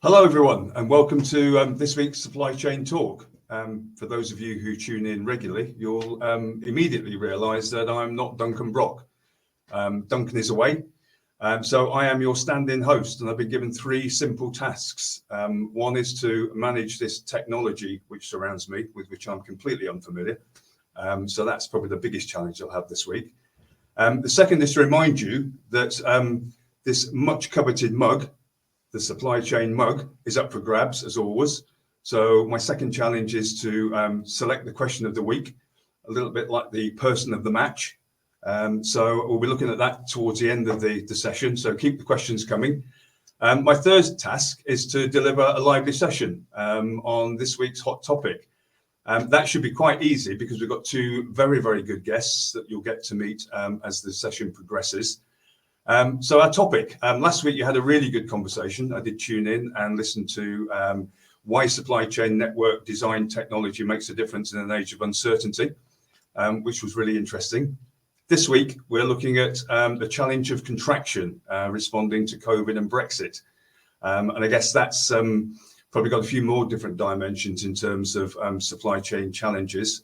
Hello, everyone, and welcome to this week's Supply Chain Talk. For those of you who tune in regularly, you'll immediately realise that I'm not Duncan Brock. Duncan is away, so I am your stand-in host, and I've been given three simple tasks. One is to manage this technology which surrounds me, with which I'm completely unfamiliar. So that's probably the biggest challenge I'll have this week. The second is to remind you that this much coveted mug, the supply chain mug, is up for grabs as always. So my second challenge is to select the question of the week, a little bit like the person of the match. So we'll be looking at that towards the end of the session. So keep the questions coming. My third task is to deliver a lively session on this week's hot topic. That should be quite easy because we've got two very, very good guests that you'll get to meet as the session progresses. So our topic, last week you had a really good conversation. I did tune in and listen to why supply chain network design technology makes a difference in an age of uncertainty, which was really interesting. This week, we're looking at the challenge of contraction, responding to COVID and Brexit. And I guess that's probably got a few more different dimensions in terms of supply chain challenges,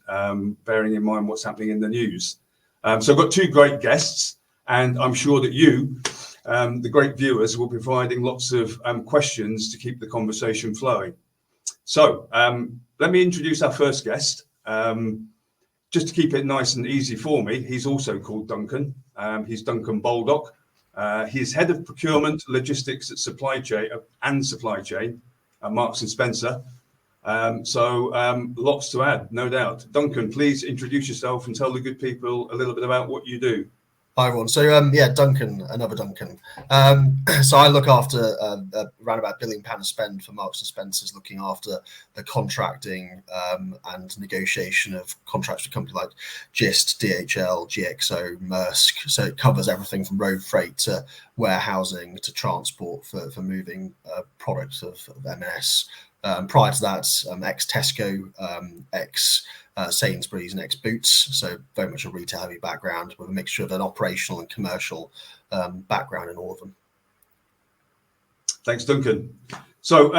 bearing in mind what's happening in the news. So I've got two great guests. And I'm sure that you, the great viewers, will be providing lots of questions to keep the conversation flowing. So let me introduce our first guest. Just to keep it nice and easy for me, he's also called Duncan. He's Duncan Baldock. He's head of procurement logistics at Supply Chain at Marks and Spencer. So lots to add, no doubt. Duncan, please introduce yourself and tell the good people a little bit about what you do. Hi everyone. So Duncan, another Duncan. So I look after around about £1 billion spend for Marks and Spencer's, looking after the contracting and negotiation of contracts with companies like Gist, DHL, GXO, Maersk. So it covers everything from road freight to warehousing to transport for moving products of M&S. Prior to that, ex-Tesco, Sainsbury's and ex-Boots, so very much a retail-heavy background with a mixture of an operational and commercial background in all of them. Thanks, Duncan. So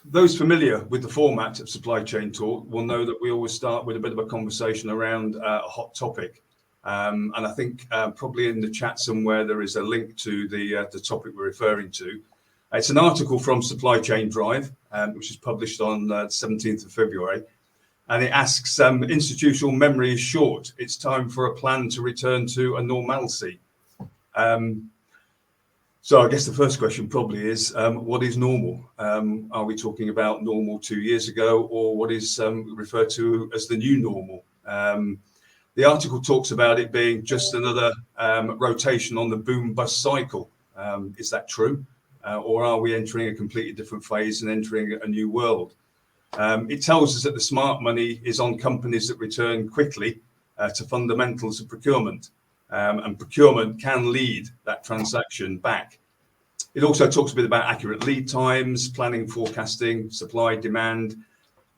those familiar with the format of Supply Chain Talk will know that we always start with a bit of a conversation around a hot topic. And I think probably in the chat somewhere there is a link to the topic we're referring to. It's an article from Supply Chain Drive, which is published on the 17th of February. And it asks, institutional memory is short. It's time for a plan to return to a normalcy. So I guess the first question probably is, what is normal? Are we talking about normal 2 years ago, or what is referred to as the new normal? The article talks about it being just another rotation on the boom-bust cycle. Is that true? Or are we entering a completely different phase and entering a new world? It tells us that the smart money is on companies that return quickly to fundamentals of procurement, and procurement can lead that transaction back. It also talks a bit about accurate lead times, planning, forecasting, supply, demand,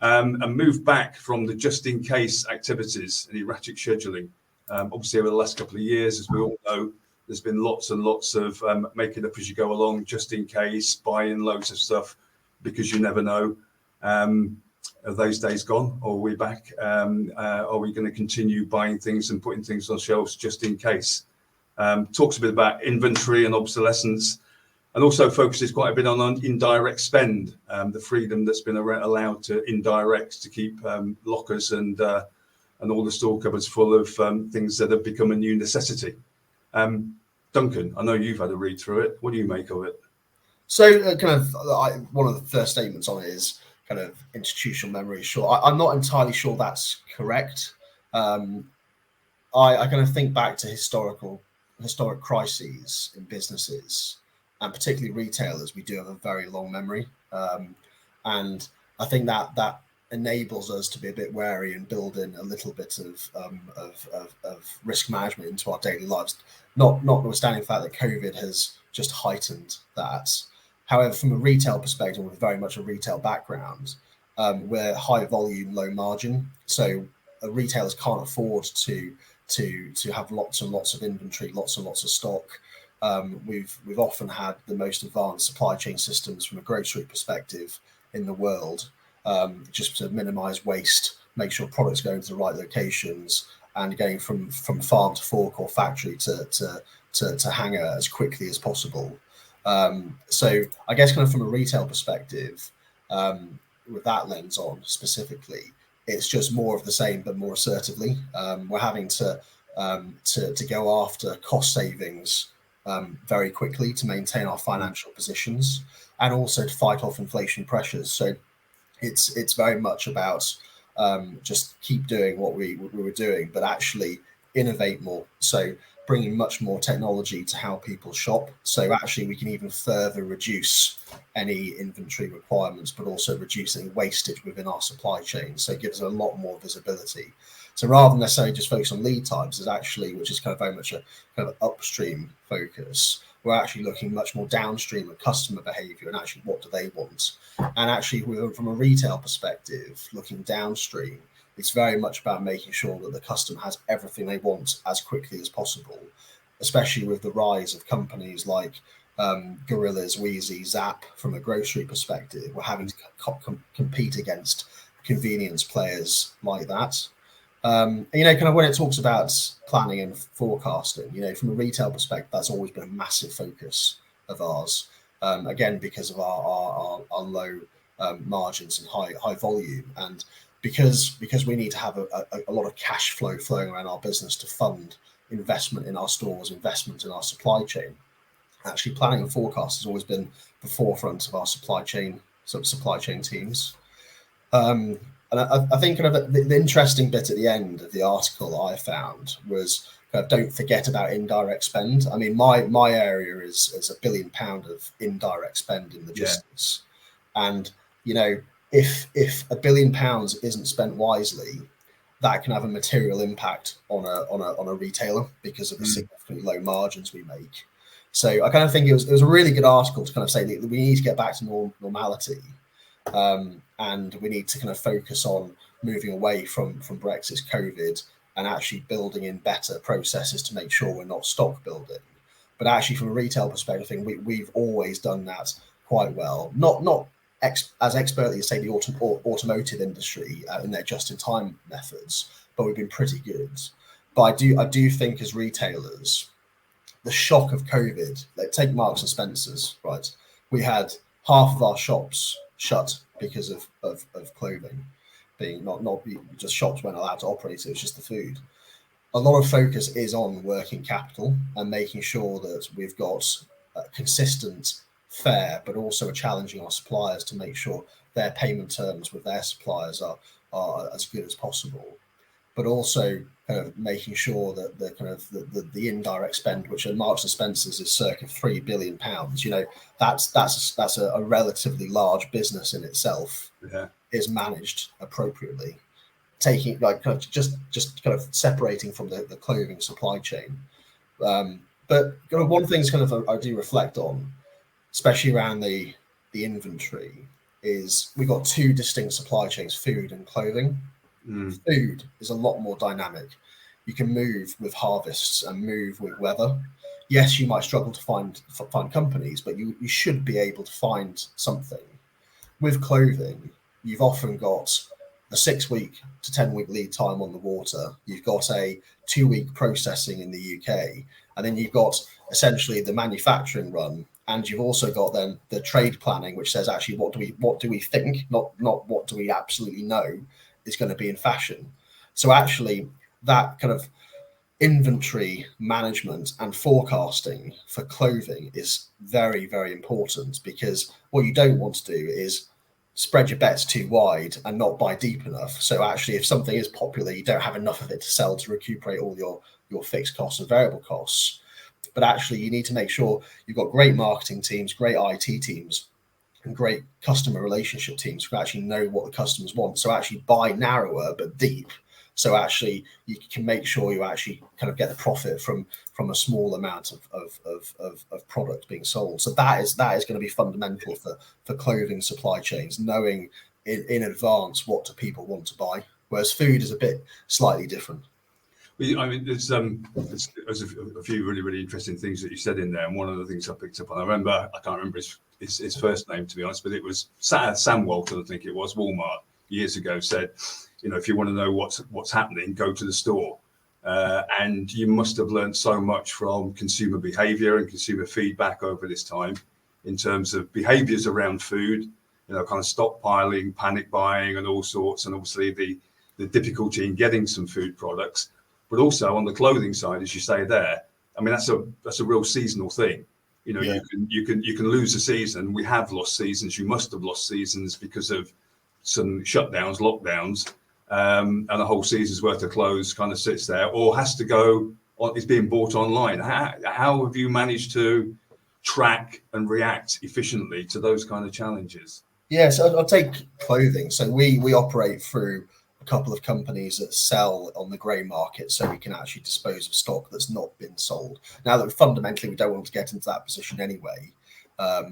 and move back from the just-in-case activities and erratic scheduling. Obviously, over the last couple of years, as we all know, there's been lots and lots of make it up as you go along, just in case, buying loads of stuff because you never know. Are those days gone, or are we back? Are we going to continue buying things and putting things on shelves just in case? Talks a bit about inventory and obsolescence, and also focuses quite a bit on indirect spend, the freedom that's been allowed to indirects to keep lockers and all the store cupboards full of things that have become a new necessity. Duncan, I know you've had a read through it. What do you make of it? So one of the first statements on it is kind of institutional memory is short. I'm not entirely sure that's correct. I kind of think back to historic crises in businesses, and particularly retailers. We do have a very long memory, and I think that enables us to be a bit wary and build in a little bit of risk management into our daily lives. Notwithstanding the fact that COVID has just heightened that. However, from a retail perspective, with very much a retail background, we're high volume, low margin. So retailers can't afford to have lots and lots of inventory, lots and lots of stock. we've often had the most advanced supply chain systems from a grocery perspective in the world, just to minimize waste, make sure products go into the right locations, and going from farm to fork or factory to hanger as quickly as possible. So I guess kind of from a retail perspective, with that lens on specifically, it's just more of the same, but more assertively. We're having to go after cost savings very quickly to maintain our financial positions, and also to fight off inflation pressures. So it's very much about just keep doing what we were doing, but actually innovate more. So bringing much more technology to how people shop. So actually we can even further reduce any inventory requirements, but also reducing wastage within our supply chain. So it gives us a lot more visibility. So rather than necessarily just focus on lead times, is actually, which is kind of very much a kind of upstream focus, we're actually looking much more downstream at customer behavior and actually what do they want. And actually from a retail perspective, looking downstream, it's very much about making sure that the customer has everything they want as quickly as possible, especially with the rise of companies like Gorillas, Wheezy, Zap. From a grocery perspective, we're having to compete against convenience players like that. Kind of when it talks about planning and forecasting, from a retail perspective, that's always been a massive focus of ours. Again, because of our low margins and high volume, and because we need to have a lot of cash flow flowing around our business to fund investment in our stores, investment in our supply chain. Actually, planning and forecast has always been the forefront of our supply chain teams. And I think kind of the interesting bit at the end of the article I found was kind of don't forget about indirect spend. I mean, my area is £1 billion of indirect spend in logistics, and if £1 billion isn't spent wisely, that can have a material impact on a retailer because of the significantly low margins we make. So I kind of think it was a really good article to kind of say that we need to get back to normality. And we need to kind of focus on moving away from Brexit, COVID, and actually building in better processes to make sure we're not stock building. But actually, from a retail perspective, I think we've always done that quite well. Not as expertly as, say, the automotive industry in their just-in-time methods, but we've been pretty good. But I do think as retailers, the shock of COVID, like take Marks and Spencer's, right? We had half of our shops shut because of clothing being not just shops weren't allowed to operate, so it was just the food. A lot of focus is on working capital and making sure that we've got consistent, fair, but also challenging our suppliers to make sure their payment terms with their suppliers are as good as possible. But also kind of making sure that the indirect spend, which at Marks and Spencer's is circa £3 billion, that's a relatively large business in itself, is managed appropriately, taking kind of just kind of separating from the clothing supply chain. But one thing I do reflect on, especially around the inventory, is we've got two distinct supply chains: food and clothing. Food is a lot more dynamic. You can move with harvests and move with weather. Yes, you might struggle to find companies, but you should be able to find something. With clothing, you've often got a 6-week to 10-week lead time on the water. You've got a 2-week processing in the UK, and then you've got essentially the manufacturing run, and you've also got then the trade planning, which says actually what do we think, not what do we absolutely know is going to be in fashion. So actually that kind of inventory management and forecasting for clothing is very, very important, because what you don't want to do is spread your bets too wide and not buy deep enough. So actually, if something is popular, you don't have enough of it to sell to recuperate all your fixed costs and variable costs. But actually, you need to make sure you've got great marketing teams, great IT teams, and great customer relationship teams who actually know what the customers want. So actually buy narrower but deep. So actually you can make sure you actually kind of get the profit from a small amount of product being sold. So that is going to be fundamental for clothing supply chains, knowing in advance what do people want to buy. Whereas food is a bit slightly different. I mean, there's a few really, really interesting things that you said in there, and one of the things I picked up on, I can't remember his first name, to be honest, but it was Sam Walton, I think it was, Walmart, years ago, said, if you want to know what's happening, go to the store. And you must have learned so much from consumer behavior and consumer feedback over this time in terms of behaviors around food, kind of stockpiling, panic buying, and all sorts, and obviously the difficulty in getting some food products. But also on the clothing side, as you say there, I mean, that's a real seasonal thing. Yeah. You can lose a season. We have lost seasons. You must have lost seasons because of some shutdowns, lockdowns, and a whole season's worth of clothes kind of sits there or has to go on, is being bought online. How have you managed to track and react efficiently to those kind of challenges? Yeah, so I'll take clothing. So we operate through a couple of companies that sell on the grey market, so we can actually dispose of stock that's not been sold. Now that fundamentally we don't want to get into that position anyway.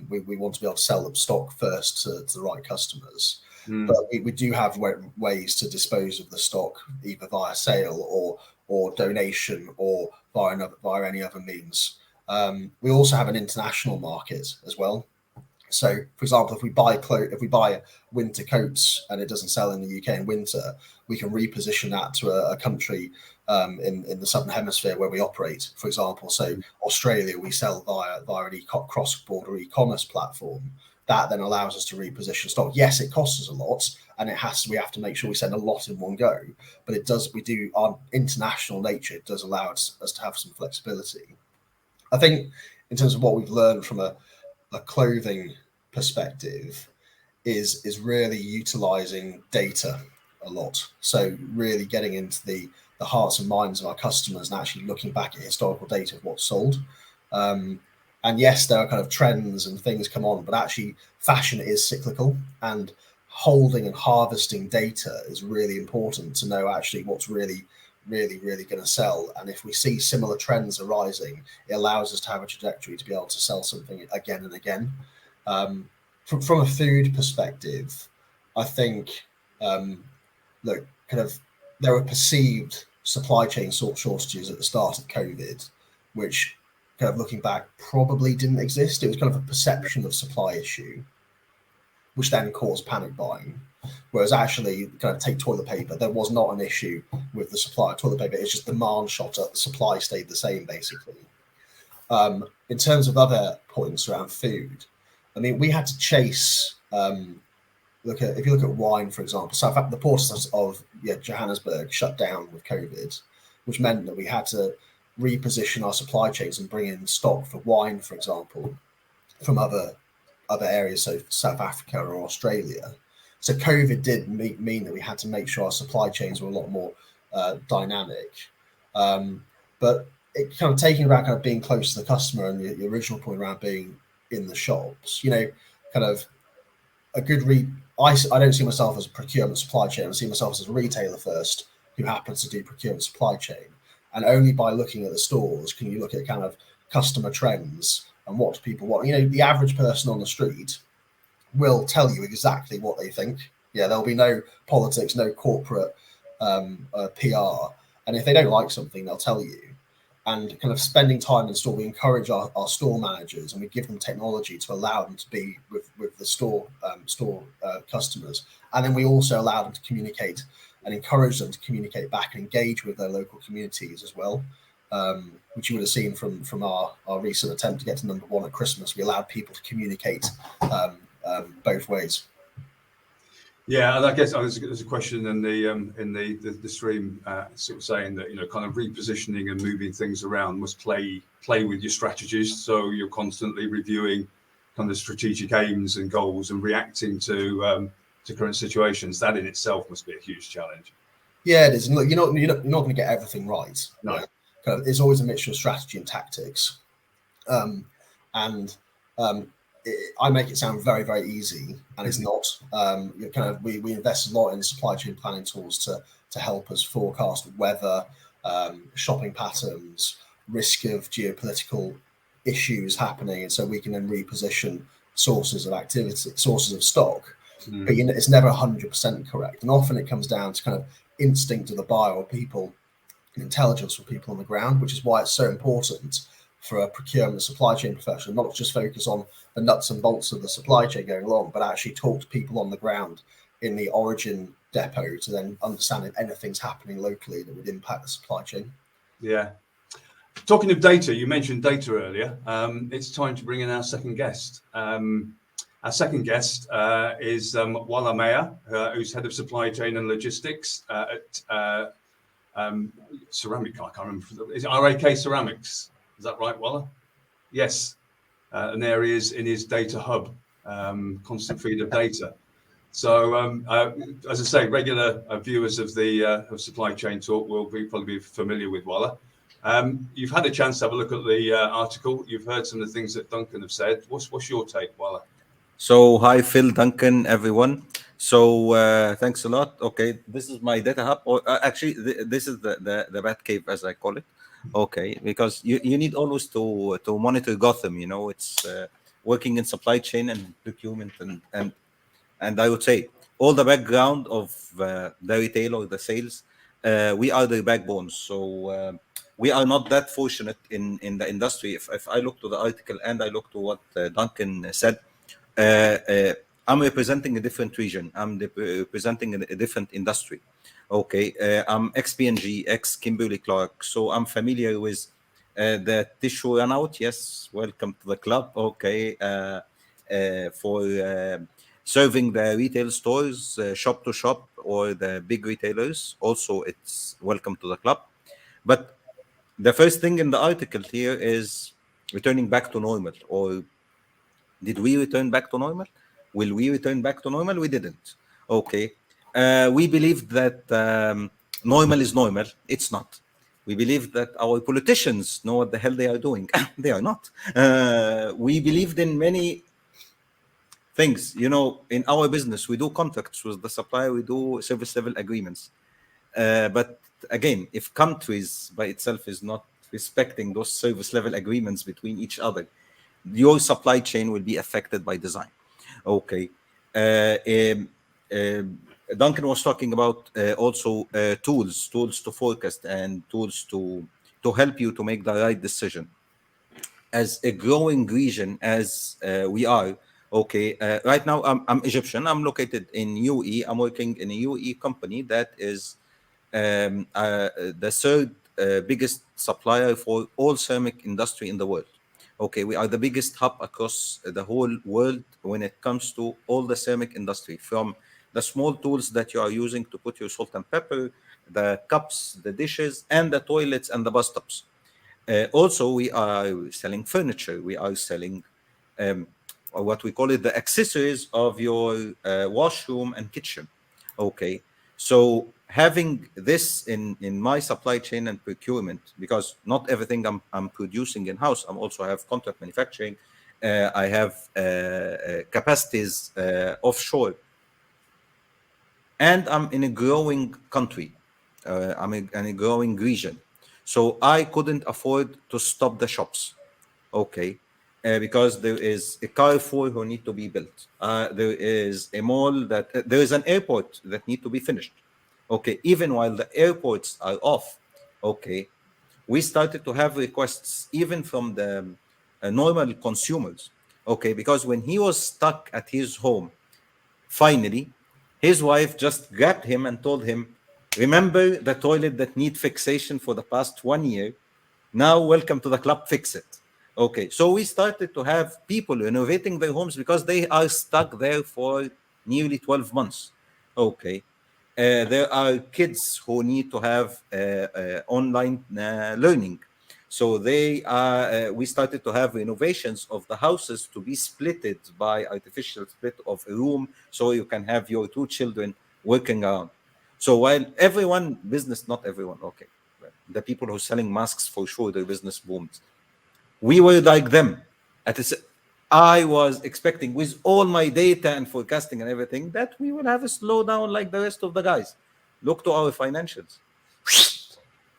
We want to be able to sell them stock first to the right customers. But we do have ways to dispose of the stock either via sale or donation or via any other means. We also have an international market as well. So, for example, if we buy winter coats and it doesn't sell in the UK in winter, we can reposition that to a country in the southern hemisphere where we operate. For example, so Australia, we sell via an cross-border e-commerce platform. That then allows us to reposition stock. Yes, it costs us a lot, and we have to make sure we send a lot in one go. But our international nature does allow us to have some flexibility. I think in terms of what we've learned from a clothing perspective is really utilizing data a lot. So really getting into the hearts and minds of our customers and actually looking back at historical data of what's sold. And yes, there are kind of trends and things come on, but actually fashion is cyclical, and holding and harvesting data is really important to know actually what's really going to sell. And if we see similar trends arising, it allows us to have a trajectory to be able to sell something again and again. From a food perspective, I think, there were perceived supply chain shortages at the start of COVID, which kind of looking back probably didn't exist. It was kind of a perception of supply issue, which then caused panic buying. Whereas actually, kind of take toilet paper, there was not an issue with the supply of toilet paper. It's just demand shot up, the supply stayed the same, basically. In terms of other points around food, I mean, we had to chase. If you look at wine, for example, the ports of Johannesburg shut down with COVID, which meant that we had to reposition our supply chains and bring in stock for wine, for example, from other areas, so South Africa or Australia. So COVID did mean that we had to make sure our supply chains were a lot more dynamic. But it kind of taking around kind of being close to the customer and the original point around being in the shops, kind of a good I don't see myself as a procurement supply chain. I see myself as a retailer first who happens to do procurement supply chain. And only by looking at the stores can you look at kind of customer trends and what people want. The average person on the street will tell you exactly what they think. Yeah, there'll be no politics, no corporate PR. And if they don't like something, they'll tell you. And kind of spending time in store, we encourage our store managers and we give them technology to allow them to be with the store customers. And then we also allow them to communicate and encourage them to communicate back and engage with their local communities as well, which you would have seen from our recent attempt to get to number 1 at Christmas. We allowed people to communicate both ways. Yeah, and I guess there's a question in the stream sort of saying that kind of repositioning and moving things around must play with your strategies, so you're constantly reviewing kind of strategic aims and goals and reacting to current situations. That in itself must be a huge challenge. Yeah, it is. And look, you're not going to get everything right. No, kind of, it's always a mixture of strategy and tactics, I make it sound very, very easy, and it's not. We invest a lot in supply chain planning tools to help us forecast weather, shopping patterns, risk of geopolitical issues happening, and so we can then reposition sources of stock. But it's never 100% correct, and often it comes down to kind of instinct of the buyer or people intelligence for people on the ground, which is why it's so important for a procurement supply chain professional not to just focus on the nuts and bolts of the supply chain going along, but actually talk to people on the ground in the origin depot to then understand if anything's happening locally that would impact the supply chain. Yeah. Talking of data, you mentioned data earlier. It's time to bring in our second guest. Our second guest is Wala Meyer, who's head of supply chain and logistics at Ceramic. I can't remember. Is it RAK Ceramics? Is that right, Wala? Yes. And there he is in his data hub, constant feed of data. So, as I say, regular viewers of the of Supply Chain Talk will probably be familiar with Wala. You've had a chance to have a look at the article. You've heard some of the things that Duncan have said. What's your take, Wala? So hi, Phil, Duncan, everyone. So thanks a lot. Okay, this is my data hub, or actually, this is the bat cave, as I call it. Okay, because you need always to monitor Gotham. You know, it's working in supply chain and procurement and I would say all the background of the retail or the sales. We are the backbones. So we are not that fortunate in the industry. If I look to the article and I look to what Duncan said. I'm representing a different region. I'm representing a different industry. Okay, I'm ex-P&G, ex-Kimberly-Clark, so I'm familiar with the tissue runout. Yes, welcome to the club. Okay, for serving the retail stores, shop to shop, or the big retailers. Also, it's welcome to the club. But the first thing in the article here is returning back to normal, or did we return back to normal? Will we return back to normal? We didn't. Okay. We believe that normal is normal. It's not. We believe that our politicians know what the hell they are doing. They are not. We believed in many things. You know, in our business, we do contracts with the supplier. We do service level agreements. But again, if countries by itself is not respecting those service level agreements between each other, your supply chain will be affected by design. Okay. Duncan was talking about also tools to forecast and tools to help you to make the right decision. As a growing region as we are, okay, right now I'm Egyptian. I'm located in UAE. I'm working in a UAE company that is the third biggest supplier for all ceramic industry in the world. Okay, we are the biggest hub across the whole world when it comes to all the ceramic industry, from the small tools that you are using to put your salt and pepper, the cups, the dishes, and the toilets and the bus stops. Also, we are selling furniture. We are selling what we call it the accessories of your washroom and kitchen. Okay, so having this in my supply chain and procurement, because not everything I'm producing in house, I'm also have contract manufacturing. I have capacities offshore, and I'm in a growing country. I'm in a growing region, so I couldn't afford to stop the shops. Okay. Because there is a Carrefour who need to be built. There is a mall that there is an airport that need to be finished. Okay, even while the airports are off, okay, we started to have requests even from the normal consumers. Okay, because when he was stuck at his home, finally, his wife just grabbed him and told him, "Remember the toilet that need fixation for the past 1 year? Now, welcome to the club, fix it." Okay, so we started to have people renovating their homes because they are stuck there for nearly 12 months. Okay, there are kids who need to have online learning. So they are. We started to have renovations of the houses to be splitted by artificial split of a room, so you can have your two children working around. So while everyone business, not everyone, okay, the people who are selling masks for sure, their business boomed. We were like them. I was expecting, with all my data and forecasting and everything, that we will have a slowdown like the rest of the guys. Look to our financials.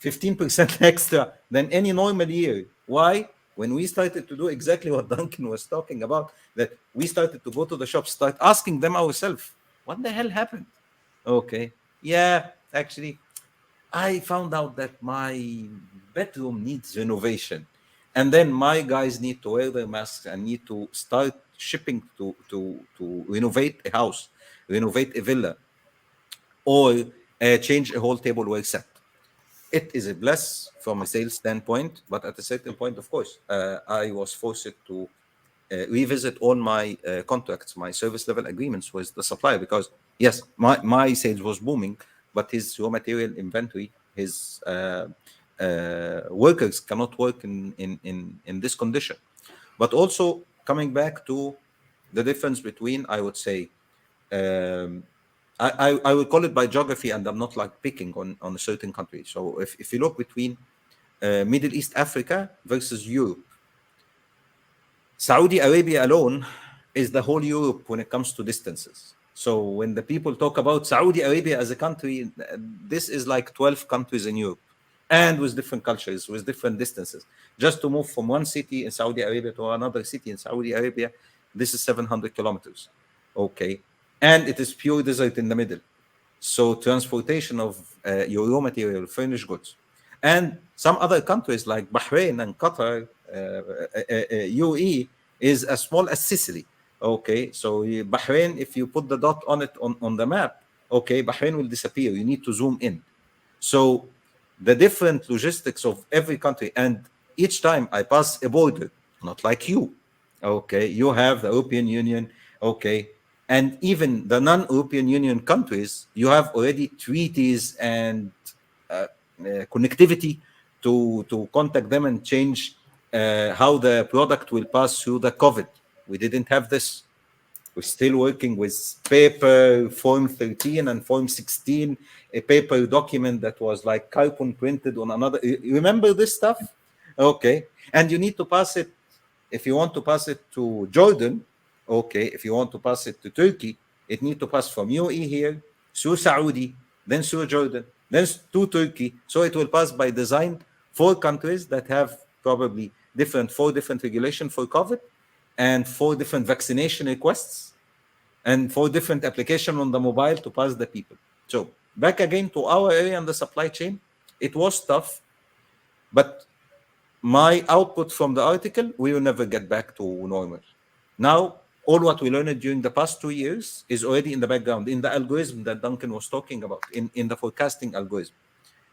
15% extra than any normal year. Why? When we started to do exactly what Duncan was talking about, that we started to go to the shops, start asking them ourselves, what the hell happened? Okay. Yeah, actually, I found out that my bedroom needs renovation, and then my guys need to wear their masks and need to start shipping to renovate a house, renovate a villa, or change a whole tableware set. It is a bless from a sales standpoint, but at a certain point, of course, I was forced to revisit all my contracts, my service level agreements with the supplier, because yes, my sales was booming, but his raw material inventory, his workers cannot work in this condition. But also coming back to the difference between, I would say, um, I would call it by geography, and I'm not like picking on a certain country. So if you look between Middle East Africa versus Europe, Saudi Arabia alone is the whole Europe when it comes to distances. So when the people talk about Saudi Arabia as a country, this is like 12 countries in Europe, and with different cultures, with different distances. Just to move from one city in Saudi Arabia to another city in Saudi Arabia, this is 700 kilometers. Okay. And it is pure desert in the middle. So transportation of your raw material, finished goods, and some other countries like Bahrain and Qatar, UAE is as small as Sicily. Okay, so Bahrain, if you put the dot on it on the map, okay, Bahrain will disappear. You need to zoom in. So the different logistics of every country, and each time I pass a border, not like you, okay, you have the European Union, okay, and even the non-European Union countries, you have already treaties and connectivity to contact them and change how the product will pass through the COVID. We didn't have this. We're still working with paper, Form 13 and Form 16, a paper document that was like carbon printed on another. You remember this stuff? Okay. And you need to pass it, if you want to pass it to Jordan, okay, if you want to pass it to Turkey, it needs to pass from UAE here, through Saudi, then through Jordan, then to Turkey. So it will pass by design 4 countries that have probably 4 different regulations for COVID, and 4 different vaccination requests, and 4 different applications on the mobile to pass the people. So back again to our area and the supply chain, it was tough, but my output from the article, we will never get back to normal. Now, all what we learned during the past 2 years is already in the background, in the algorithm that Duncan was talking about, in the forecasting algorithm.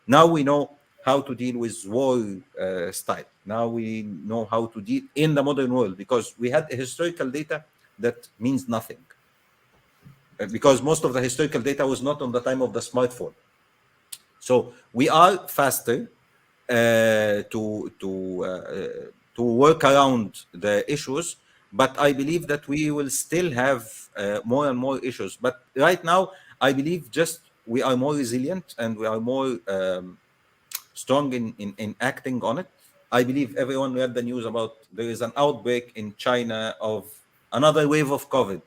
Now we know how to deal with war style. Now we know how to deal in the modern world, because we had a historical data that means nothing. Because most of the historical data was not on the time of the smartphone. So we are faster to work around the issues, but I believe that we will still have more and more issues. But right now, I believe just we are more resilient and we are more strong in acting on it. I believe everyone read the news about there is an outbreak in China of another wave of COVID.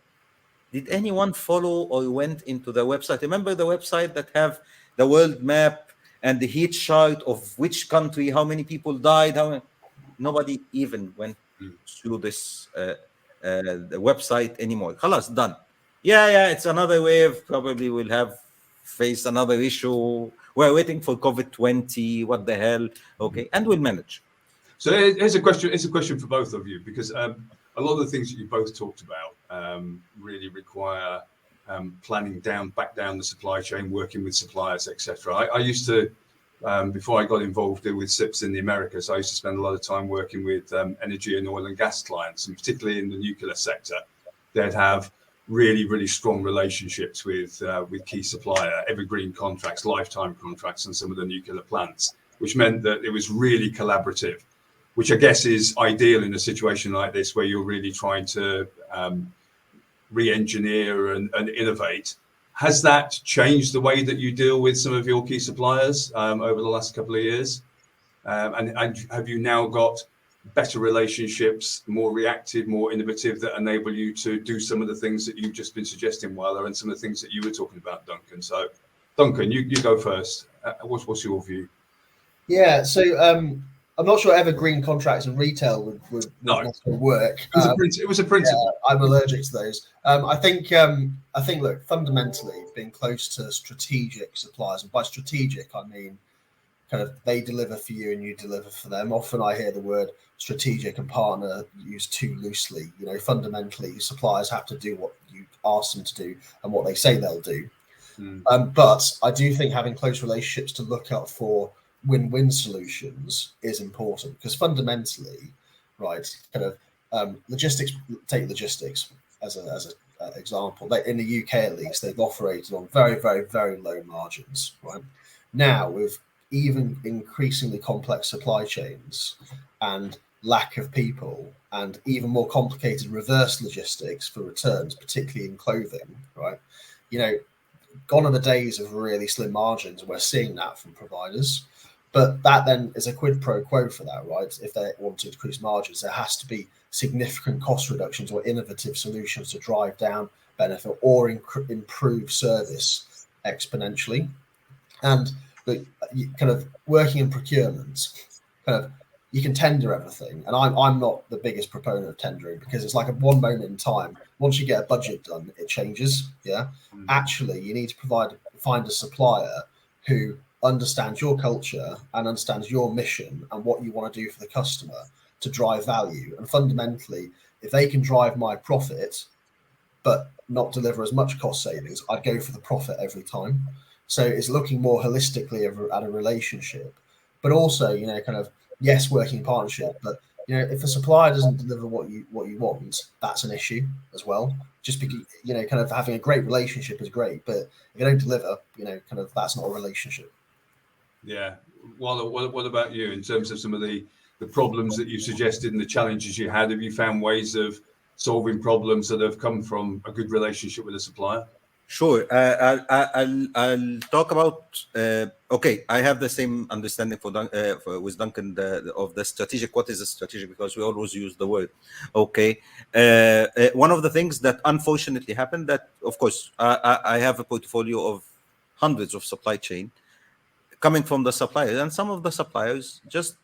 Did anyone follow or went into the website? Remember the website that have the world map and the heat chart of which country, how many people died? Nobody even went through this the website anymore. Khalas, done. Yeah, it's another wave. Probably we'll have face another issue. We're waiting for COVID-20. What the hell? Okay, and we'll manage. So here's a question. It's a question for both of you, because a lot of the things that you both talked about really require planning back down the supply chain, working with suppliers, etc. I used to, before I got involved with SIPs in the Americas, I used to spend a lot of time working with energy and oil and gas clients, and particularly in the nuclear sector, they'd have really strong relationships with key supplier, evergreen contracts, lifetime contracts, and some of the nuclear plants, which meant that it was really collaborative, which I guess is ideal in a situation like this, where you're really trying to re-engineer and innovate. Has that changed the way that you deal with some of your key suppliers over the last couple of years? And have you now got better relationships, more reactive, more innovative, that enable you to do some of the things that you've just been suggesting, Wyler, and some of the things that you were talking about, Duncan? So, Duncan, you go first. What's your view? Yeah, so I'm not sure evergreen contracts in retail would No. necessarily work. It was a principle. Yeah, I'm allergic to those. I think look, fundamentally being close to strategic suppliers, and by strategic I mean kind of they deliver for you and you deliver for them. Often I hear the word strategic and partner used too loosely. You know, fundamentally suppliers have to do what you ask them to do and what they say they'll do. But I do think having close relationships to look out for win-win solutions is important, because fundamentally, right, kind of logistics, take logistics as an example. In the UK at least, they've operated on very, very, very low margins, right? Now, with even increasingly complex supply chains and lack of people and even more complicated reverse logistics for returns, particularly in clothing, right? You know, gone are the days of really slim margins. We're seeing that from providers, but that then is a quid pro quo for that, right? If they want to increase margins, there has to be significant cost reductions or innovative solutions to drive down benefit or improve service exponentially. And kind of working in procurement, kind of you can tender everything, and I'm not the biggest proponent of tendering, because it's like at one moment in time. Once you get a budget done, it changes. Yeah, actually, you need to find a supplier who understands your culture and understands your mission and what you want to do for the customer to drive value. And fundamentally, if they can drive my profit but not deliver as much cost savings, I'd go for the profit every time. So it's looking more holistically at a relationship, but also, you know, kind of, yes, working partnership, but you know, if a supplier doesn't deliver what you want, that's an issue as well. Just because, you know, kind of having a great relationship is great, but if you don't deliver, you know, kind of that's not a relationship. Yeah. Well, what about you in terms of some of the problems that you suggested and the challenges you had? Have you found ways of solving problems that have come from a good relationship with a supplier? Sure. I'll talk about. Okay, I have the same understanding with Duncan of the strategic. What is a strategic? Because we always use the word. Okay. One of the things that unfortunately happened, that of course I have a portfolio of hundreds of supply chain coming from the suppliers, and some of the suppliers just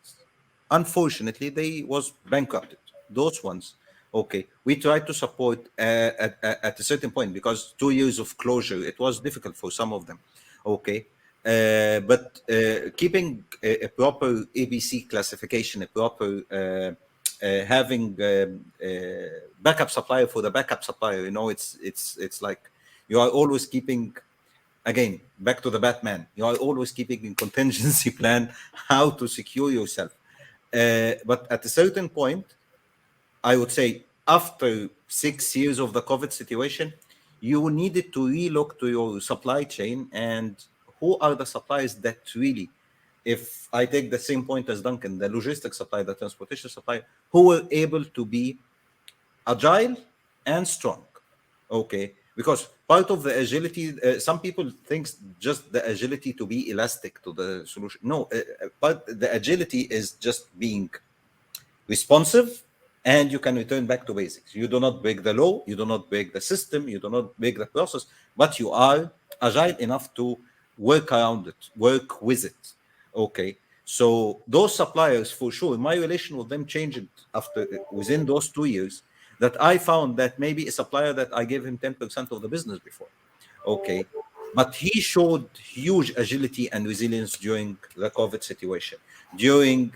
unfortunately they was bankrupted. Those ones. Okay, we tried to support at a certain point, because 2 years of closure, it was difficult for some of them. Okay, but keeping a proper ABC classification, a proper having backup supplier for the backup supplier, you know, it's like you are always keeping. Again, back to the Batman, you are always keeping a contingency plan how to secure yourself. But at a certain point, I would say after 6 years of the COVID situation, you needed to relook to your supply chain and who are the suppliers that really, if I take the same point as Duncan, the logistics supply, the transportation supply, who were able to be agile and strong. Okay, because part of the agility, some people think just the agility to be elastic to the solution. No, but the agility is just being responsive, and you can return back to basics. You do not break the law, you do not break the system, you do not break the process, but you are agile enough to work around it, work with it. Okay, so those suppliers, for sure, my relation with them changed within those 2 years, that I found that maybe a supplier that I gave him 10% of the business before. Okay, but he showed huge agility and resilience during the COVID situation. During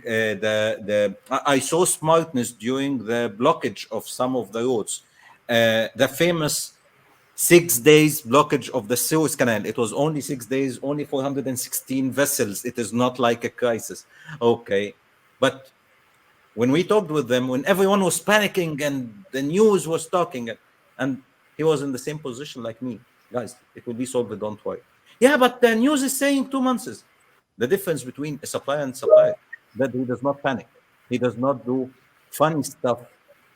I saw smartness during the blockage of some of the roads. The famous 6 days blockage of the Suez Canal. It was only 6 days, only 416 vessels. It is not like a crisis. Okay, but when we talked with them, when everyone was panicking and the news was talking, and he was in the same position like me, guys, it will be solved, don't worry. Yeah, but the news is saying 2 months. The difference between a supplier and supplier, that he does not panic, he does not do funny stuff,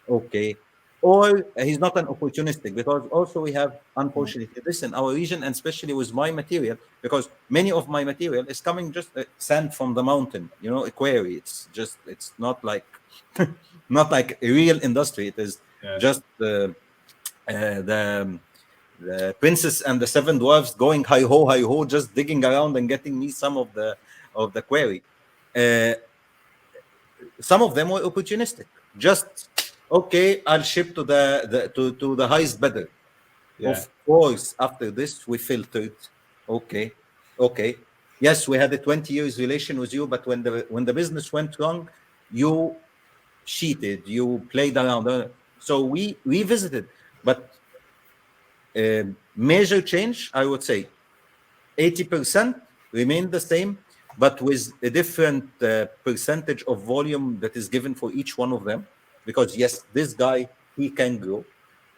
okay, or he's not an opportunistic, because also we have, unfortunately, this in our region, and especially with my material, because many of my material is coming just sand from the mountain, you know, a quarry. It's not like not like a real industry. It is just the princess and the seven dwarfs going hi ho, just digging around and getting me some of the quarry. some of them were opportunistic. Just okay, I'll ship to the highest bidder. Yeah. Of course, after this we filtered. Okay. Yes, we had a 20 years relation with you, but when the business went wrong, you cheated, you played around. So we revisited, but major change, I would say 80% remained the same, but with a different percentage of volume that is given for each one of them. Because yes, this guy, he can grow.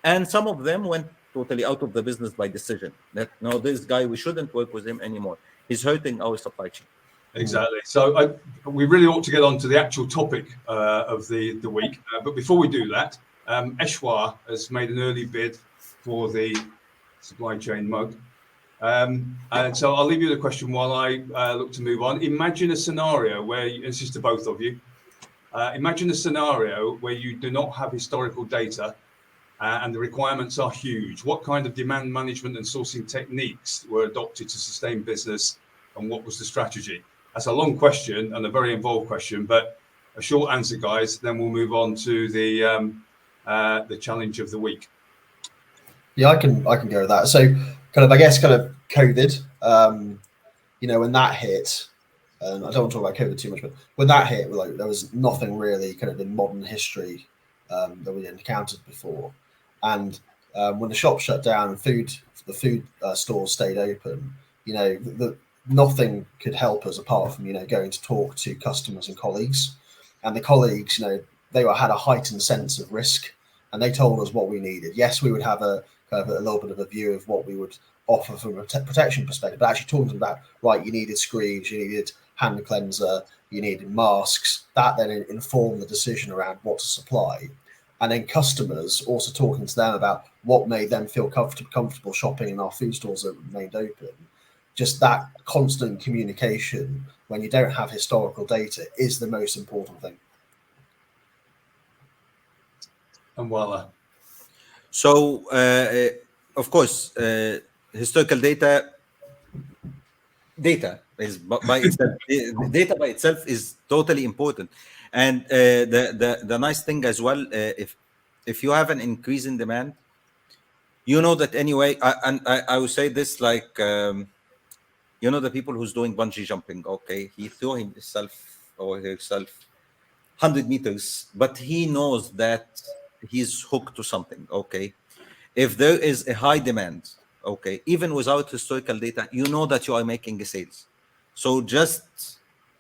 And some of them went totally out of the business by decision that no, this guy, we shouldn't work with him anymore. He's hurting our supply chain. Exactly. So we really ought to get on to the actual topic of the week. But before we do that, Eshwar has made an early bid for the supply chain mug. And so I'll leave you the question while I look to move on. Imagine a scenario where, this is to both of you, imagine a scenario where you do not have historical data and the requirements are huge. What kind of demand management and sourcing techniques were adopted to sustain business, and what was the strategy? That's a long question and a very involved question, but a short answer, guys, then we'll move on to the challenge of the week. Yeah, I can go with that. So I guess COVID, when that hit, and I don't want to talk about COVID too much, but when that hit, there was nothing really in modern history that we encountered before. And when the shops shut down and the food stores stayed open, nothing could help us apart from going to talk to customers and colleagues. And the colleagues, they had a heightened sense of risk, and they told us what we needed. Yes, we would have a little bit of a view of what we would offer from a protection perspective, but actually talking about, right, you needed screens, you needed hand cleanser, you needed masks. That then informed the decision around what to supply. And then customers also talking to them about what made them feel comfortable shopping in our food stores that remained open. Just that constant communication when you don't have historical data is the most important thing. And voila. So, of course, historical data is by itself. Data by itself is totally important, and the nice thing as well, if you have an increase in demand, that anyway. I would say this like. The people who's doing bungee jumping, okay, he threw himself or herself 100 meters, but he knows that he's hooked to something, okay? If there is a high demand, okay, even without historical data, that you are making a sales. So just,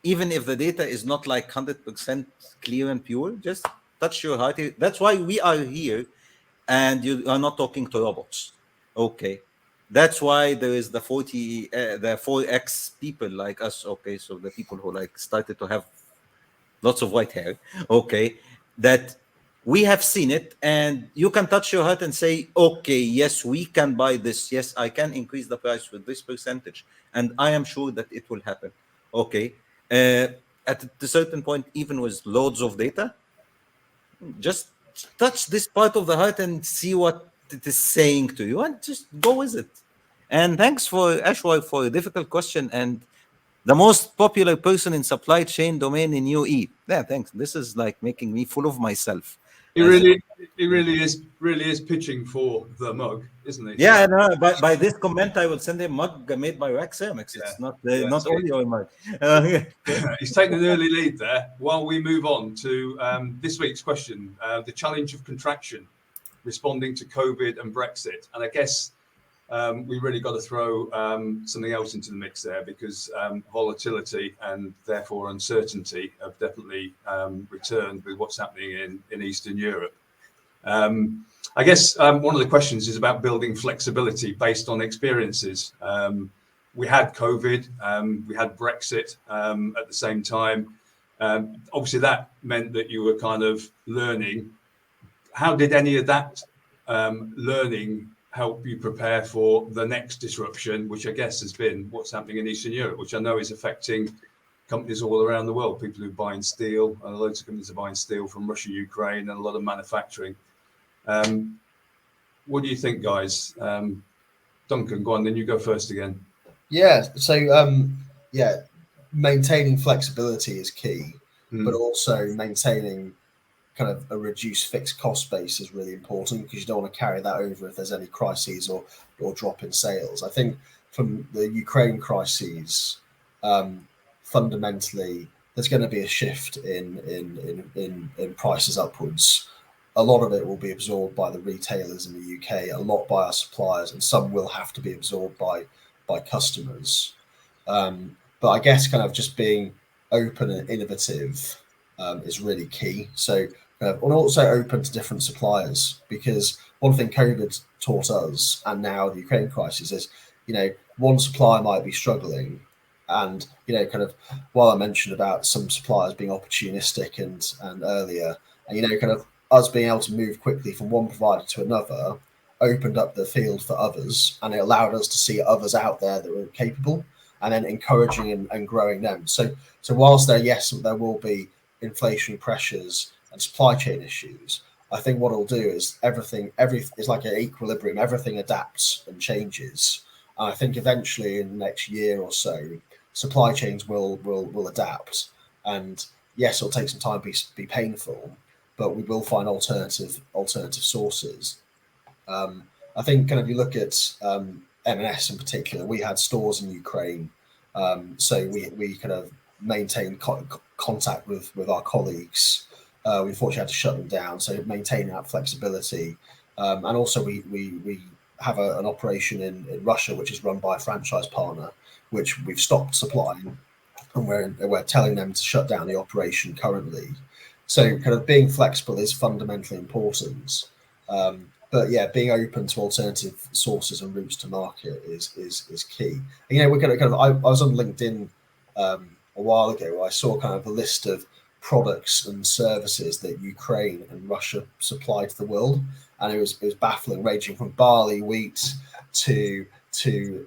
even if the data is not like 100% clear and pure, just touch your heart. That's why we are here, and you are not talking to robots, okay? That's why there is the 4X people like us, okay? So the people who started to have lots of white hair, okay? That we have seen it, and you can touch your heart and say, okay, yes, we can buy this. Yes, I can increase the price with this percentage, and I am sure that it will happen, okay? At a certain point, even with loads of data, just touch this part of the heart and see what it is saying to you, and just go with it. And thanks for Ashwar for a difficult question, and the most popular person in supply chain domain in UAE. Yeah, thanks. This is making me full of myself. He really is pitching for the mug, isn't he? Yeah, no, by this comment, I will send a mug made by Wax Ceramics. It's not only your mug. He's taken an early lead there. While we move on to this week's question, the challenge of contraction, responding to COVID and Brexit. And I guess we really got to throw something else into the mix there, because volatility and therefore uncertainty have definitely returned with what's happening in Eastern Europe. I guess one of the questions is about building flexibility based on experiences. We had COVID, we had Brexit at the same time. Obviously, that meant that you were kind of learning. How did any of that learning help you prepare for the next disruption, which I guess has been what's happening in Eastern Europe, which I know is affecting companies all around the world, people who are buying steel, and loads of companies are buying steel from Russia, Ukraine, and a lot of manufacturing. What do you think, guys? Duncan, go on, then you go first again. Yeah, so maintaining flexibility is key. but also maintaining kind of a reduced fixed cost base is really important, because you don't want to carry that over if there's any crises or drop in sales. I think from the Ukraine crises, fundamentally, there's going to be a shift in prices upwards. A lot of it will be absorbed by the retailers in the UK, a lot by our suppliers, and some will have to be absorbed by customers. But I guess kind of just being open and innovative is really key. So, and also open to different suppliers, because one thing COVID taught us, and now the Ukraine crisis, is, one supplier might be struggling, and kind of, while I mentioned about some suppliers being opportunistic and earlier, and kind of us being able to move quickly from one provider to another opened up the field for others, and it allowed us to see others out there that were capable, and then encouraging and growing them. So whilst there will be inflationary pressures and supply chain issues, I think what it'll do is everything is like an equilibrium. Everything adapts and changes. And I think eventually in the next year or so, supply chains will adapt. And yes, it'll take some time to be painful, but we will find alternative sources. I think kind of, you look at M&S in particular, we had stores in Ukraine, so we kind of maintained contact with our colleagues. We unfortunately had to shut them down, so maintaining that flexibility, and also we have an operation in Russia which is run by a franchise partner, which we've stopped supplying, and we're telling them to shut down the operation currently. So kind of being flexible is fundamentally important. But yeah, being open to alternative sources and routes to market is key. We're going to kind of. I was on LinkedIn a while ago, where I saw kind of a list of products and services that Ukraine and Russia supply to the world, and it was baffling, ranging from barley, wheat to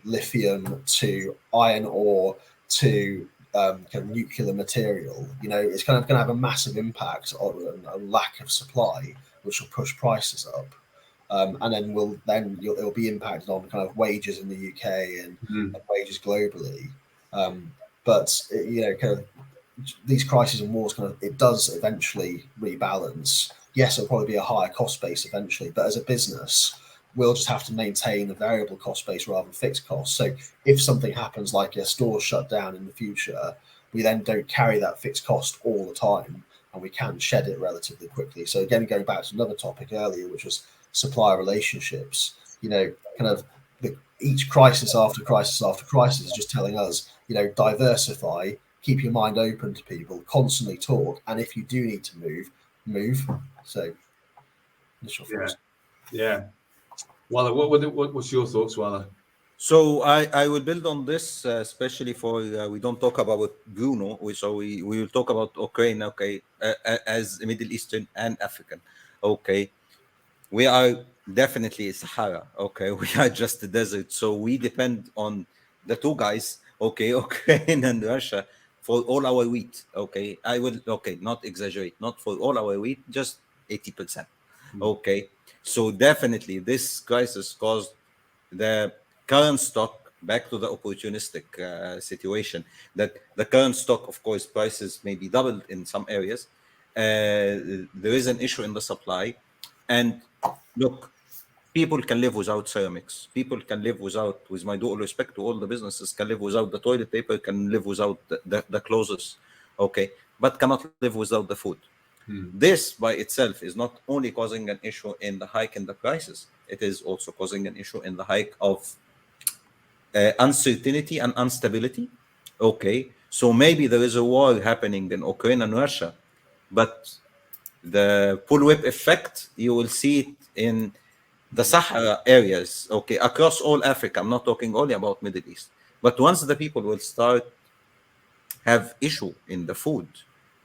lithium to iron ore to kind of nuclear material. It's kind of going to have a massive impact on a lack of supply, which will push prices up. And then it'll be impacted on kind of wages in the UK and wages globally. But kind of these crises and wars, kind of, it does eventually rebalance. Yes, it'll probably be a higher cost base eventually, but as a business, we'll just have to maintain a variable cost base rather than fixed costs. So if something happens, like a store shut down in the future, we then don't carry that fixed cost all the time, and we can shed it relatively quickly. So again, going back to another topic earlier, which was supplier relationships, kind of each crisis after crisis after crisis is just telling us, diversify, keep your mind open to people, constantly talk, and if you do need to move. So initial thoughts. Yeah. Wala, what's your thoughts, Wala? So I will build on this, especially for we don't talk about Bruno, we will talk about Ukraine, okay, as Middle Eastern and African, okay. We are definitely Sahara, okay. We are just a desert, so we depend on the two guys, okay, Ukraine and Russia, for all our wheat, okay. I will, okay, not exaggerate, not for all our wheat, just 80%, okay. So definitely this crisis caused the current stock back to the opportunistic situation, that the current stock, of course, prices may be doubled in some areas. There is an issue in the supply, and look, people can live without ceramics, people can live without, with my due respect to all the businesses, can live without the toilet paper, can live without the clothes, okay, but cannot live without the food. This by itself is not only causing an issue in the hike in the prices, it is also causing an issue in the hike of uncertainty and instability. Okay, so maybe there is a war happening in Ukraine and Russia, but the bullwhip effect, you will see it in the Sahara areas, okay, across all Africa. I'm not talking only about Middle East, but once the people will start have issue in the food,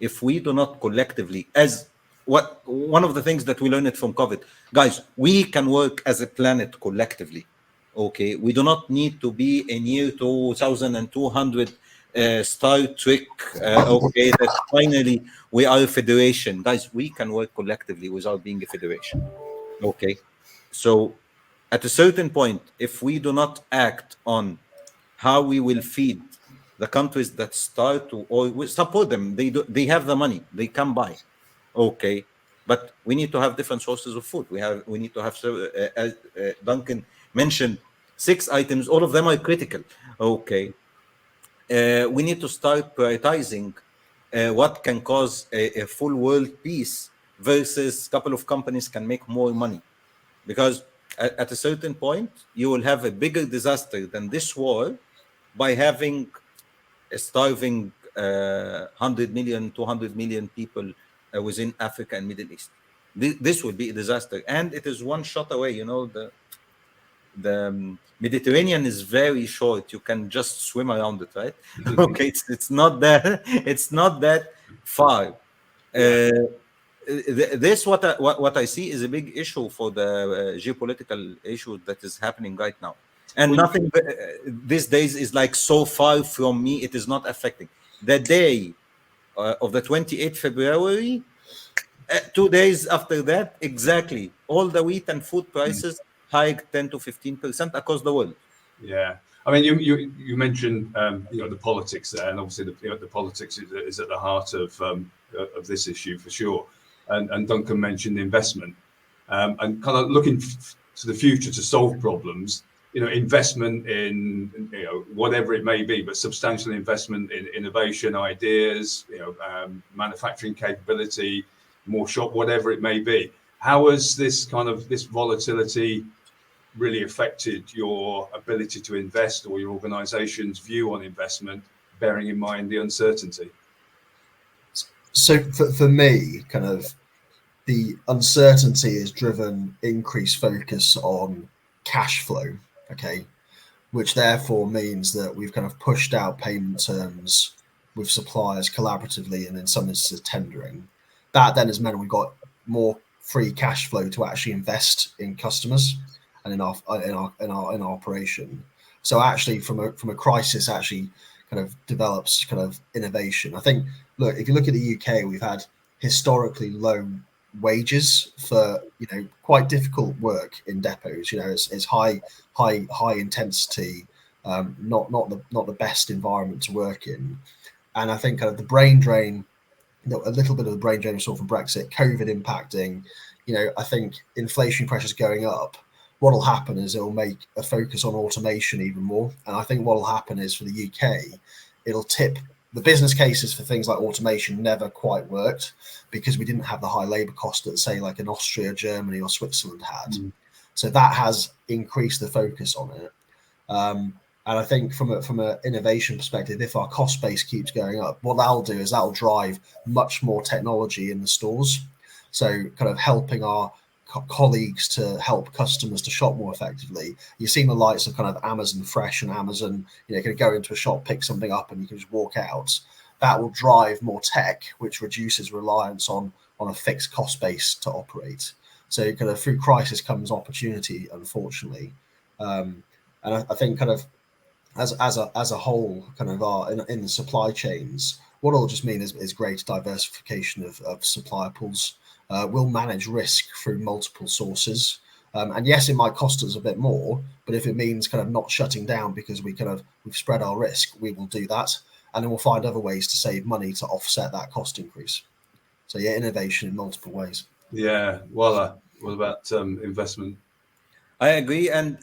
if we do not collectively, as what one of the things that we learned from COVID, guys, we can work as a planet collectively. Okay, we do not need to be in year 2200 Star Trek. Okay, that finally we are a federation, guys. We can work collectively without being a federation. Okay, so at a certain point, if we do not act on how we will feed the countries that start to, or we support them, they have the money, they can buy. Okay, but we need to have different sources of food. We need to have, as Duncan mentioned, 6 items, all of them are critical. Okay, we need to start prioritizing what can cause a full world peace versus a couple of companies can make more money. Because at a certain point, you will have a bigger disaster than this war by having a starving 100 million, 200 million people within Africa and Middle East. This will be a disaster. And it is one shot away. You know, the Mediterranean is very short. You can just swim around it, right? Okay, it's not that it's not that far. Yeah. This what I see is a big issue for the geopolitical issue that is happening right now, and Well, nothing these days is like so far from me. It is not affecting the day of the 28th February. 2 days after that, exactly, all the wheat and food prices hiked 10 to 15% across the world. Yeah, I mean, you mentioned the politics there, and obviously the politics is at the heart of this issue for sure. And Duncan mentioned investment, and kind of looking to the future to solve problems. Investment in whatever it may be, but substantial investment in innovation, ideas, manufacturing capability, more shop, whatever it may be. How has this volatility really affected your ability to invest or your organization's view on investment, bearing in mind the uncertainty? So for me, kind of the uncertainty has driven increased focus on cash flow, okay, which therefore means that we've kind of pushed out payment terms with suppliers collaboratively and in some instances tendering. That then has meant we've got more free cash flow to actually invest in customers and in our operation. So actually, from a crisis, actually kind of develops kind of innovation. I think. Look, if you look at the UK, we've had historically low wages for quite difficult work in depots. It's high intensity, not the best environment to work in. And I think kind of the brain drain, a little bit of the brain drain we saw from Brexit, COVID impacting. I think inflation pressures going up. What will happen is it will make a focus on automation even more. And I think what will happen is for the UK, it'll tip the business cases for things like automation never quite worked because we didn't have the high labor cost that, say, like in Austria, Germany, or Switzerland had. So that has increased the focus on it. And I think from an innovation perspective, if our cost base keeps going up, what that'll do is that'll drive much more technology in the stores. So kind of helping our colleagues to help customers to shop more effectively. You've seen the likes of kind of Amazon Fresh and Amazon, can go into a shop, pick something up, and you can just walk out. That will drive more tech, which reduces reliance on a fixed cost base to operate. So kind of through crisis comes opportunity, unfortunately. And I think kind of as a whole, kind of in the supply chains, what it'll just mean is greater diversification of supplier pools. We'll manage risk through multiple sources. And yes, it might cost us a bit more, but if it means kind of not shutting down because we've spread our risk, we will do that. And then we'll find other ways to save money to offset that cost increase. So yeah, innovation in multiple ways. Yeah. Well, what about investment? I agree, and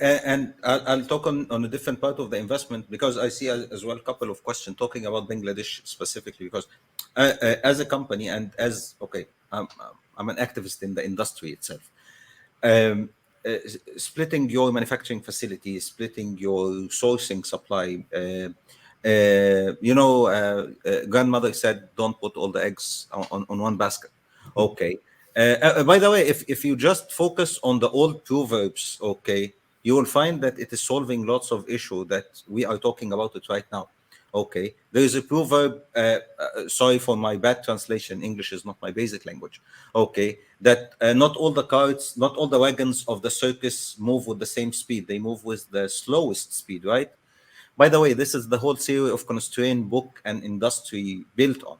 I'll talk on a different part of the investment because I see as well a couple of questions talking about Bangladesh specifically because as a company and I'm an activist in the industry itself. Splitting your manufacturing facility, splitting your sourcing supply. Grandmother said, "Don't put all the eggs on one basket." Okay. By the way, if you just focus on the old proverbs, okay, you will find that it is solving lots of issues that we are talking about it right now. Okay, there is a proverb. Sorry for my bad translation. English is not my basic language. Okay, that not all the carts, not all the wagons of the circus move with the same speed. They move with the slowest speed, right? By the way, this is the whole theory of constraint book and industry built on.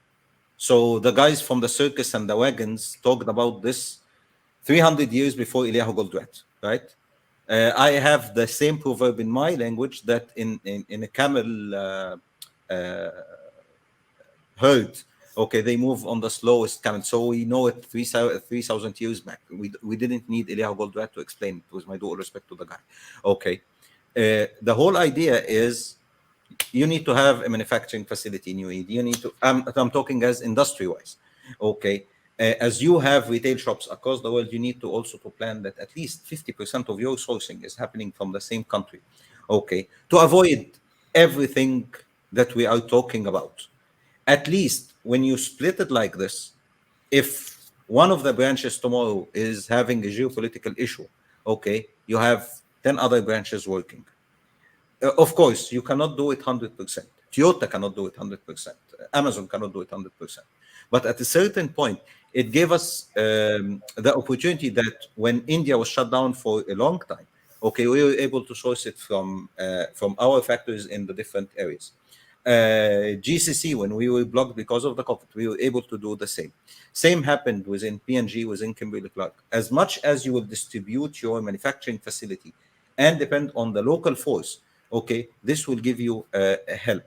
So the guys from the circus and the wagons talked about this 300 years before Eliyahu Goldratt, right? I have the same proverb in my language that in a camel herd. Okay, they move on the slowest current. So we know it 3,000 years back. We didn't need Eliyahu Goldratt to explain it, with my due respect to the guy. Okay. The whole idea is you need to have a manufacturing facility in UAE. You need to, I'm talking as industry-wise. Okay. As you have retail shops across the world, you need to also to plan that at least 50% of your sourcing is happening from the same country. Okay. To avoid everything that we are talking about. At least when you split it like this, if one of the branches tomorrow is having a geopolitical issue, okay, you have 10 other branches working. Of course, you cannot do it 100%. Toyota cannot do it 100%. Amazon cannot do it 100%. But at a certain point, it gave us the opportunity that when India was shut down for a long time, okay, we were able to source it from our factories in the different areas. GCC, when we were blocked because of the COVID, we were able to do the same. Same happened within P&G, within Kimberly-Clark. As much as you will distribute your manufacturing facility and depend on the local force, okay, this will give you help.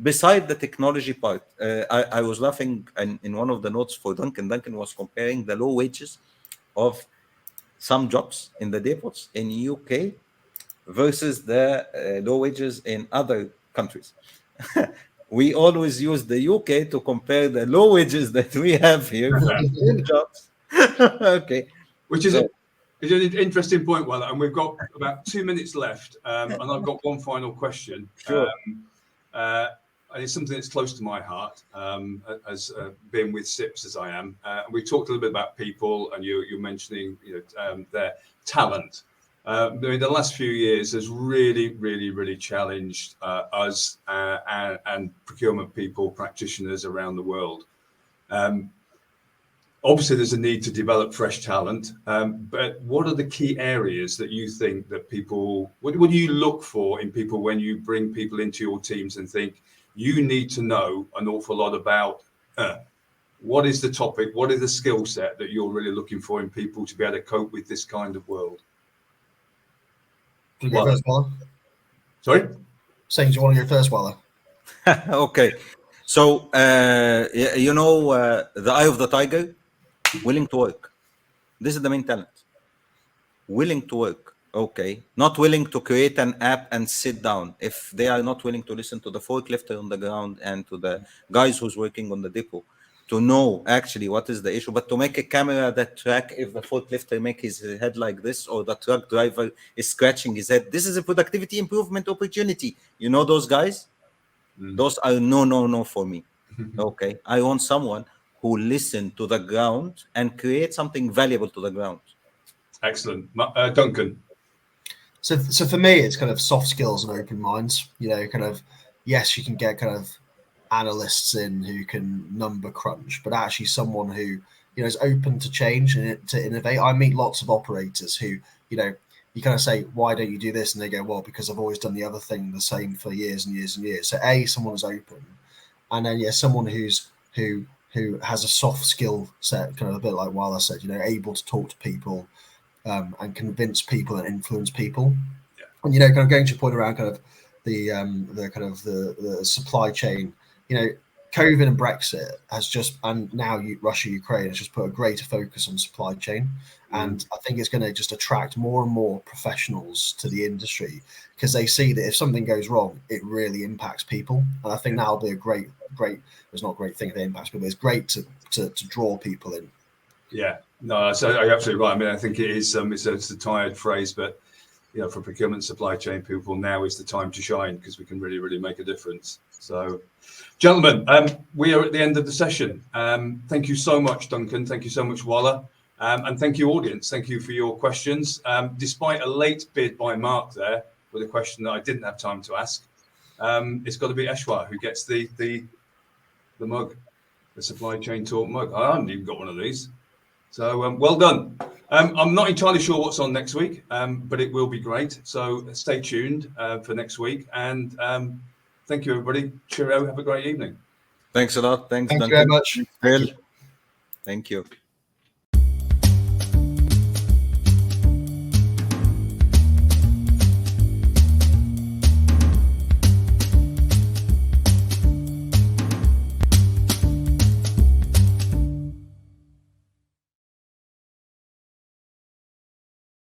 Beside the technology part, I was laughing in one of the notes for Duncan. Duncan was comparing the low wages of some jobs in the depots in UK versus the low wages in other countries. We always use the UK to compare the low wages that we have here for the same jobs. Okay. Which is an interesting point, Wella, and we've got about 2 minutes left, and I've got one final question. Sure. And it's something that's close to my heart, as being with SIPS as I am. We talked a little bit about people, and you're mentioning their talent. I mean, the last few years has really challenged us and procurement people, practitioners around the world. Obviously, there's a need to develop fresh talent, but what are the key areas that you think that people, what do you look for in people when you bring people into your teams and think you need to know an awful lot about what is the topic, what is the skill set that you're really looking for in people to be able to cope with this kind of world? Do you go first, Wella? Sorry? Saying, do you want to go first, Wella? Okay. So, the eye of the tiger, willing to work. This is the main talent. Willing to work. Okay. Not willing to create an app and sit down. If they are not willing to listen to the forklifter on the ground and to the guys who's working on the depot to know actually what is the issue, but to make a camera that track if the forklifter make his head like this or the truck driver is scratching his head. This is a productivity improvement opportunity. You know those guys? Those are no for me. Okay. I want someone who listen to the ground and create something valuable to the ground. Excellent. Duncan. So for me, it's kind of soft skills and open minds. Yes, you can get kind of analysts in who can number crunch, but actually someone who is open to change and to innovate. I meet lots of operators who you kind of say, why don't you do this? And they go, well, because I've always done the other thing the same for years and years and years. So someone is open, and then someone who has a soft skill set, kind of a bit like Wala said, able to talk to people and convince people and influence people. Yeah. And kind of going to your point around kind of the supply chain. COVID and Brexit has just, and now Russia, Ukraine has just put a greater focus on supply chain. And I think it's going to just attract more and more professionals to the industry because they see that if something goes wrong, it really impacts people. And I think that'll be a great, it's not a great thing if it impacts people, but it's great to draw people in. Yeah, no, so you're absolutely right. I mean, I think it is, it's a tired phrase, but for procurement supply chain people, now is the time to shine because we can really make a difference. So, gentlemen, we are at the end of the session. Thank you so much, Duncan. Thank you so much, Walla. And thank you, audience. Thank you for your questions. Despite a late bid by Mark there with a question that I didn't have time to ask, it's got to be Eshwa who gets the mug, the Supply Chain Talk mug. I haven't even got one of these. So well done. I'm not entirely sure what's on next week, but it will be great. So stay tuned for next week. And thank you, everybody. Cheerio. Have a great evening. Thanks a lot. Thanks, Thank Duncan. you very much. Phil. Thank you.